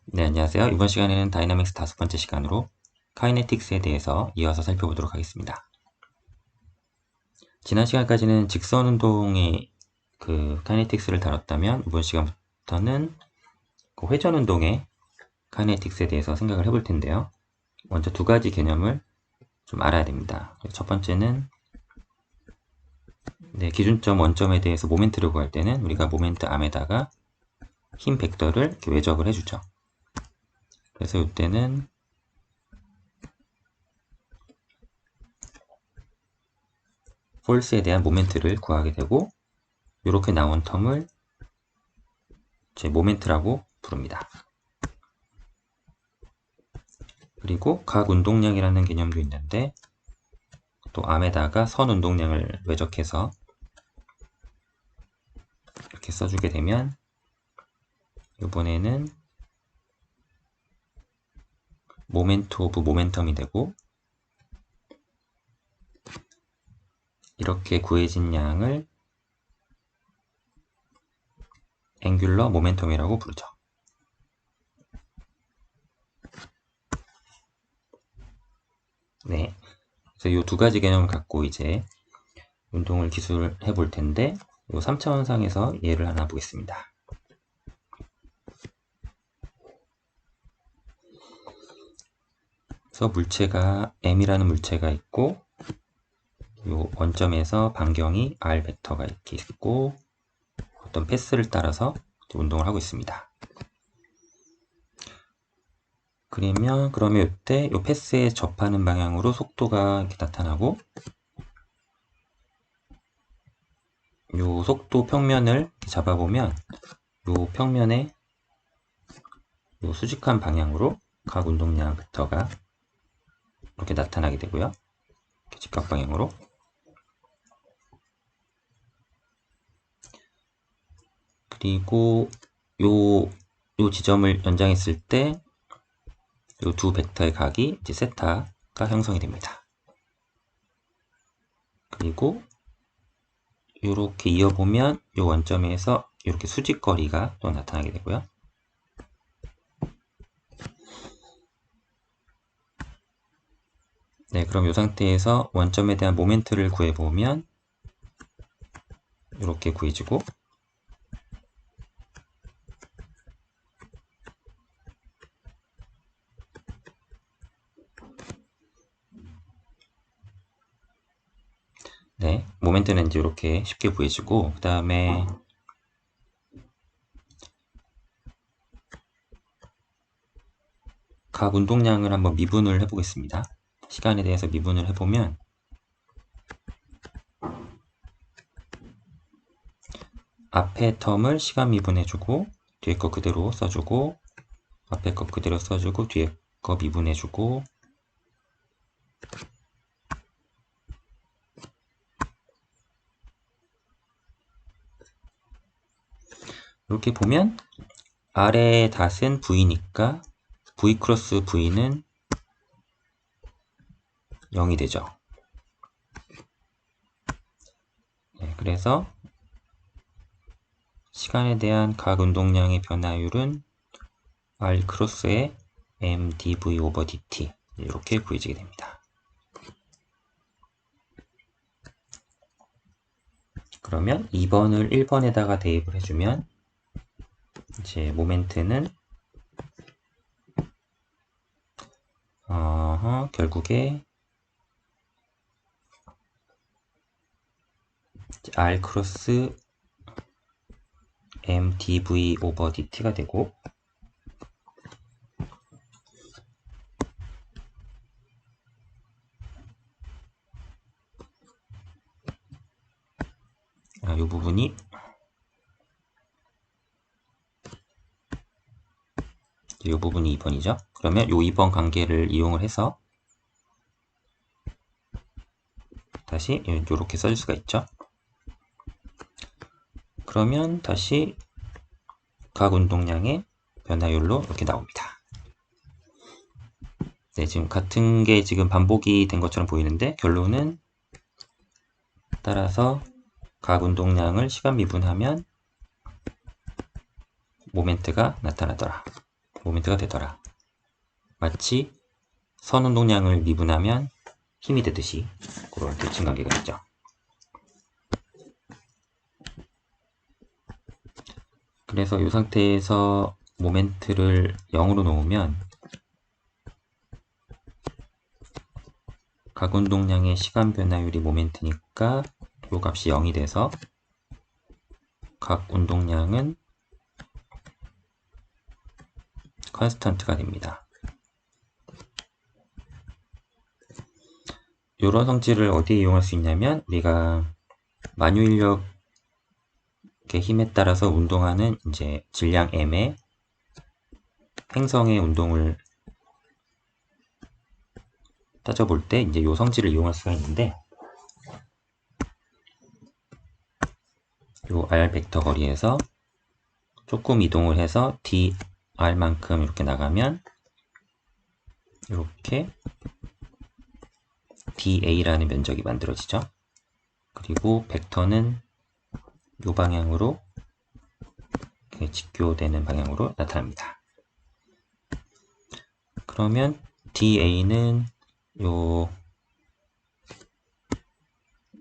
네, 안녕하세요. 이번 시간에는 다이나믹스 5번째 시간으로 카이네틱스에 대해서 이어서 살펴보도록 하겠습니다. 지난 시간까지는 직선 운동의 카이네틱스를 다뤘다면 이번 시간부터는 회전 운동의 카이네틱스에 대해서 생각을 해볼 텐데요. 먼저 두 가지 개념을 좀 알아야 됩니다. 첫 번째는 기준점 원점에 대해서 모멘트를 구할 때는 우리가 모멘트 암에다가 힘 벡터를 이렇게 외적을 해주죠. 그래서 이때는 폴스에 대한 모멘트를 구하게 되고, 이렇게 나온 텀을 제 모멘트라고 부릅니다. 그리고 각 운동량이라는 개념도 있는데, 또 암에다가 선 운동량을 외적해서 이렇게 써주게 되면 이번에는 모멘트 오브 모멘텀이 되고, 이렇게 구해진 양을 앵귤러 모멘텀이라고 부르죠. 네, 그래서 이 두 가지 개념을 갖고 이제 운동을 기술해 볼 텐데, 이 3차원상에서 예를 하나 보겠습니다. 그래서 물체가 M이라는 물체가 있고, 이 원점에서 반경이 R 벡터가 이렇게 있고, 어떤 패스를 따라서 운동을 하고 있습니다. 그러면 이때 이 패스에 접하는 방향으로 속도가 이렇게 나타나고, 이 속도 평면을 잡아보면 이 평면에 이 수직한 방향으로 각 운동량 벡터가 이렇게 나타나게 되고요. 이렇게 직각 방향으로. 그리고 요 지점을 연장했을 때 이 두 벡터의 각이 이제 세타가 형성이 됩니다. 그리고 이렇게 이어보면 이 원점에서 이렇게 수직거리가 또 나타나게 되고요. 네, 그럼 이 상태에서 원점에 대한 모멘트를 구해보면 이렇게 구해지고, 네, 모멘트는 이제 이렇게 쉽게 구해지고, 그 다음에 각 운동량을 한번 미분을 해보겠습니다. 시간에 대해서 미분을 해보면 앞에 텀을 시간 미분해주고, 뒤에 거 그대로 써주고, 앞에 거 그대로 써주고, 뒤에 거 미분해주고, 이렇게 보면 아래의 닷은 V니까 V 크로스 V는 0이 되죠. 네, 그래서 시간에 대한 각 운동량의 변화율은 R 크로스의 mdv 오버 dt 이렇게 구해지게 됩니다. 그러면 2번을 1번에다가 대입을 해주면 이제 모멘트는 결국에 R 크로스 mdv 오버 dt가 되고, 이 부분이 이 부분이 2번이죠. 그러면 이 2번 관계를 이용을 해서 다시 이렇게 써줄 수가 있죠. 그러면 다시 각 운동량의 변화율로 이렇게 나옵니다. 네, 지금 같은 게 지금 반복이 된 것처럼 보이는데 결론은 따라서 각 운동량을 시간 미분하면 모멘트가 나타나더라. 모멘트가 되더라. 마치 선 운동량을 미분하면 힘이 되듯이 그런 대칭 관계가 있죠. 그래서 이 상태에서 모멘트를 0으로 놓으면 각 운동량의 시간 변화율이 모멘트니까 이 값이 0이 돼서 각 운동량은 컨스턴트가 됩니다. 이런 성질을 어디에 이용할 수 있냐면 우리가 만유인력의 힘에 따라서 운동하는 이제 질량 m의 행성의 운동을 따져볼 때 이제 이 성질을 이용할 수가 있는데 이 r 벡터 거리에서 조금 이동을 해서 dr만큼 이렇게 나가면 이렇게 da라는 면적이 만들어지죠. 그리고 벡터는 이 방향으로 직교되는 방향으로 나타납니다. 그러면 da는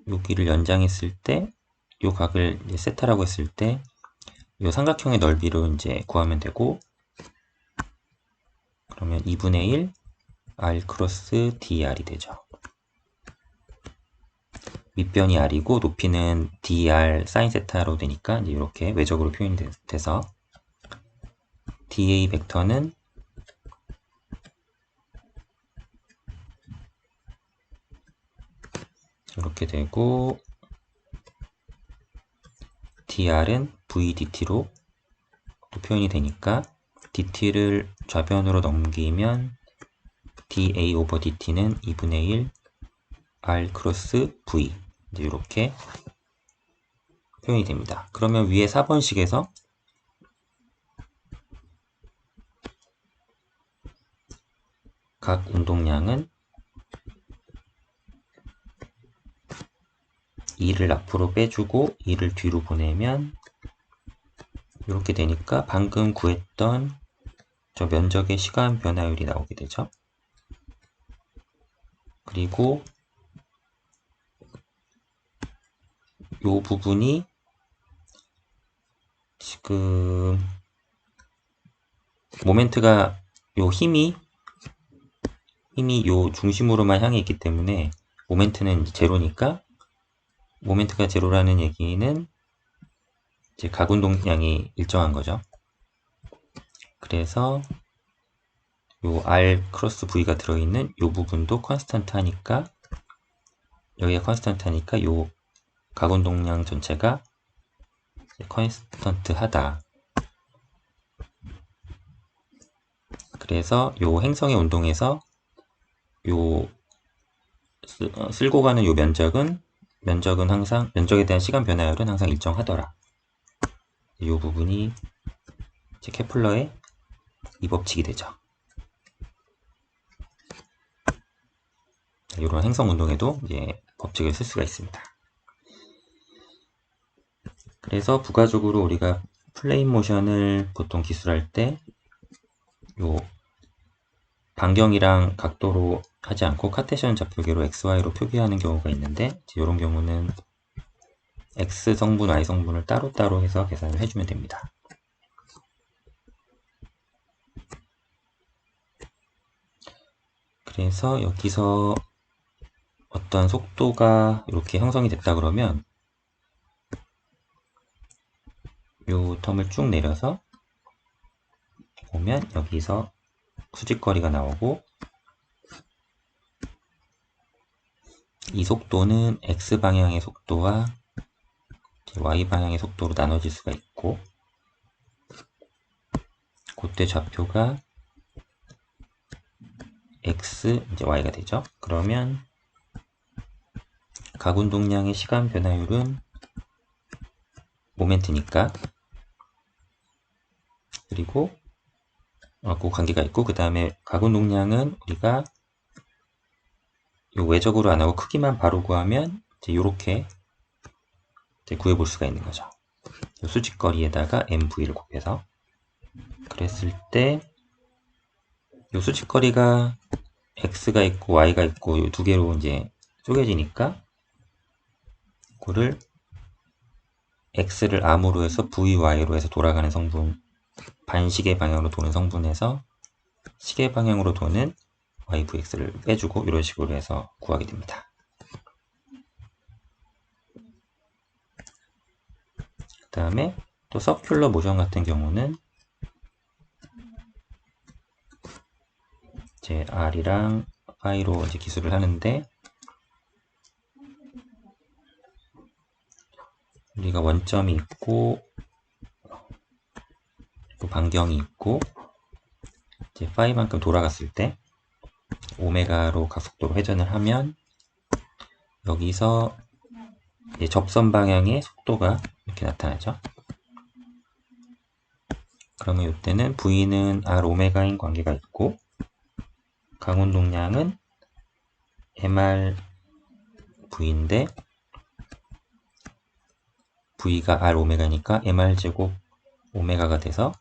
여기를 연장했을 때 이 각을 이제 세타라고 했을 때 이 삼각형의 넓이로 이제 구하면 되고, 그러면 2분의 1 r 크로스 dr이 되죠. 밑변이 r이고 높이는 dr sin 세타로 되니까 이제 이렇게 외적으로 표현이 돼서 dA 벡터는 이렇게 되고 dr은 vdt로 또 표현이 되니까 dt를 좌변으로 넘기면 dA 오버 dt는 2분의 1 r 크로스 v 이제 이렇게 표현이 됩니다. 그러면 위에 4번식에서 각 운동량은 2를 앞으로 빼주고 2를 뒤로 보내면 이렇게 되니까 방금 구했던 저 면적의 시간 변화율이 나오게 되죠. 그리고 이 부분이 지금 모멘트가 요 힘이 요 중심으로만 향해 있기 때문에 모멘트는 제로니까, 모멘트가 제로라는 얘기는 이제 각 운동량이 일정한 거죠. 그래서 요 r 크로스 v가 들어있는 요 부분도 컨스턴트 하니까, 여기가 컨스턴트 하니까 요 각 운동량 전체가 컨스턴트 하다. 그래서 요 행성의 운동에서 요 쓸고 가는 요 면적에 대한 시간 변화율은 항상 일정하더라. 이 부분이 이제 케플러의 이 법칙이 되죠. 이런 행성 운동에도 이제 법칙을 쓸 수가 있습니다. 그래서 부가적으로 우리가 플레인 모션을 보통 기술할 때 요 반경이랑 각도로 하지 않고 카테시언 좌표계로 XY로 표기하는 경우가 있는데, 이런 경우는 X 성분, Y 성분을 따로따로 해서 계산을 해주면 됩니다. 그래서 여기서 어떤 속도가 이렇게 형성이 됐다 그러면 이 텀을 쭉 내려서 보면 여기서 수직거리가 나오고, 이 속도는 X방향의 속도와 Y방향의 속도로 나눠질 수가 있고, 그때 좌표가 X, 이제 Y가 되죠. 그러면 각 운동량의 시간 변화율은 모멘트니까, 그리고 그 관계가 있고, 그 다음에 각 운동량은 우리가 요 외적으로 안 하고 크기만 바로 구하면 이제 요렇게 이제 구해볼 수가 있는 거죠. 수직거리에다가 MV를 곱해서. 그랬을 때 이 수직거리가 x가 있고 y가 있고 이 두 개로 이제 쪼개지니까 그거를 x를 암으로 해서 vy로 해서 돌아가는 성분, 반시계 방향으로 도는 성분에서 시계 방향으로 도는 yvx를 빼주고 이런 식으로 해서 구하게 됩니다. 그 다음에 또 서큘러 모션 같은 경우는 이제 r이랑 phi로 이제 기술을 하는데, 우리가 원점이 있고 또 반경이 있고 이제 phi만큼 돌아갔을 때 오메가로 가속도로 회전을 하면 여기서 이제 접선 방향의 속도가 이렇게 나타나죠. 그러면 이때는 V는 R 오메가인 관계가 있고 강운동량은 MR V인데 V가 R 오메가니까 MR 제곱 오메가가 돼서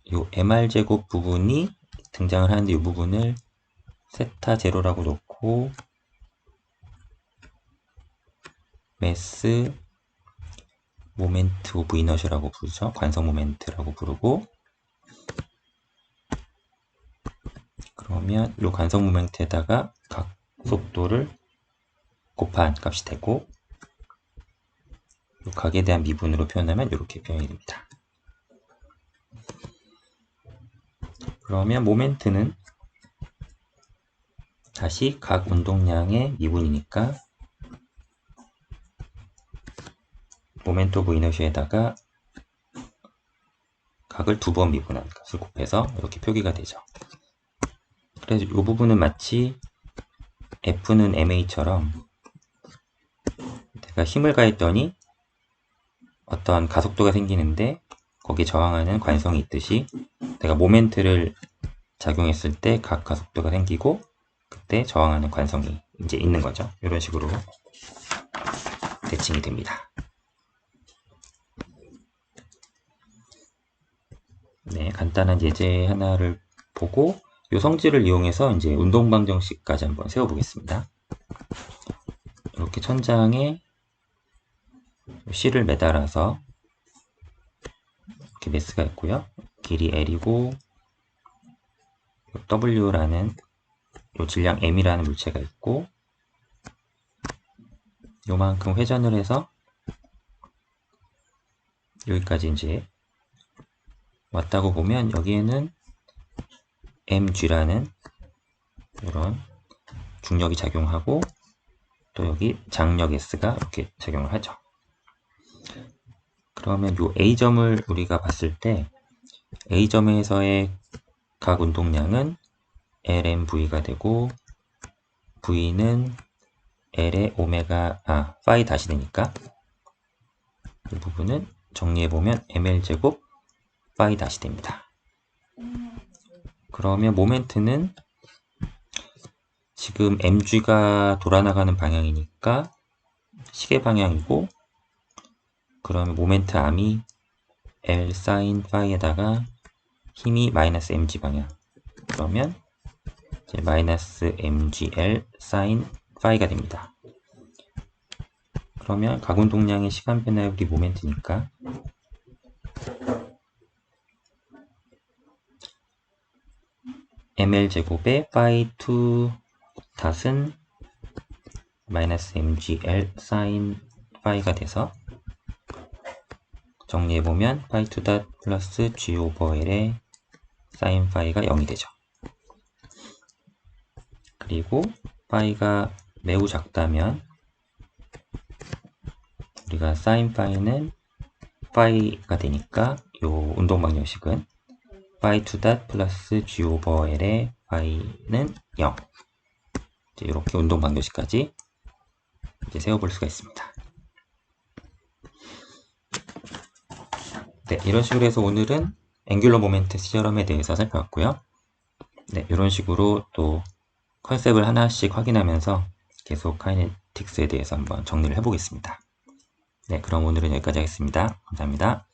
이 MR 제곱 부분이 등장을 하는데 이 부분을 세타 제로라고 놓고 매스 모멘트 오브 이너시라고 부르죠. 관성 모멘트라고 부르고, 그러면 이 관성 모멘트에다가 각 속도를 곱한 값이 되고 이 각에 대한 미분으로 표현하면 이렇게 표현이 됩니다. 그러면 모멘트는 다시 각 운동량의 미분이니까 모멘트 오브 이너시에다가 각을 두 번 미분한 값을 곱해서 이렇게 표기가 되죠. 그래서 이 부분은 마치 F는 MA처럼 내가 힘을 가했더니 어떤 가속도가 생기는데 거기에 저항하는 관성이 있듯이 내가 모멘트를 작용했을 때 각 가속도가 생기고 그때 저항하는 관성이 이제 있는 거죠. 이런 식으로 대칭이 됩니다. 네, 간단한 예제 하나를 보고 이 성질을 이용해서 이제 운동 방정식까지 한번 세워보겠습니다. 이렇게 천장에 C를 매달아서 이렇게 매스가 있고요. 길이 L이고 W라는 요 질량 M이라는 물체가 있고 요만큼 회전을 해서 여기까지 이제 왔다고 보면 여기에는 mg라는 이런 중력이 작용하고 또 여기 장력 s가 이렇게 작용을 하죠. 그러면 요 A점을 우리가 봤을 때 A점에서의 각 운동량은 LMV가 되고 V는 L의 파이 다시 되니까 이 부분은 정리해보면 ML제곱 파이 다시 됩니다. 그러면 모멘트는 지금 mg가 돌아나가는 방향이니까 시계 방향이고, 그러면 모멘트 암이 L 사인 파이에다가 힘이 마이너스 mg 방향, 그러면 이제 마이너스 mgl 사인 파이가 됩니다. 그러면 각 운동량의 시간 변화율이 모멘트니까 ml제곱에 파이2 닷은 마이너스 mgl 사인 파이가 돼서 정리해보면 파이2 닷 플러스 g 오버 l의 사인 파이가 0이 되죠. 그리고 파이가 매우 작다면 우리가 사인 파이는 파이가 되니까 이 운동 방정식은 파이2 닷 플러스 g 오버 l의 파이는 0. 이렇게 운동 방정식까지 이제 세워볼 수가 있습니다. 네, 이런 식으로 해서 오늘은 앵귤러 모멘트 시저럼에 대해서 살펴봤고요. 네, 이런 식으로 또 컨셉을 하나씩 확인하면서 계속 카이네틱스에 대해서 한번 정리를 해보겠습니다. 네, 그럼 오늘은 여기까지 하겠습니다. 감사합니다.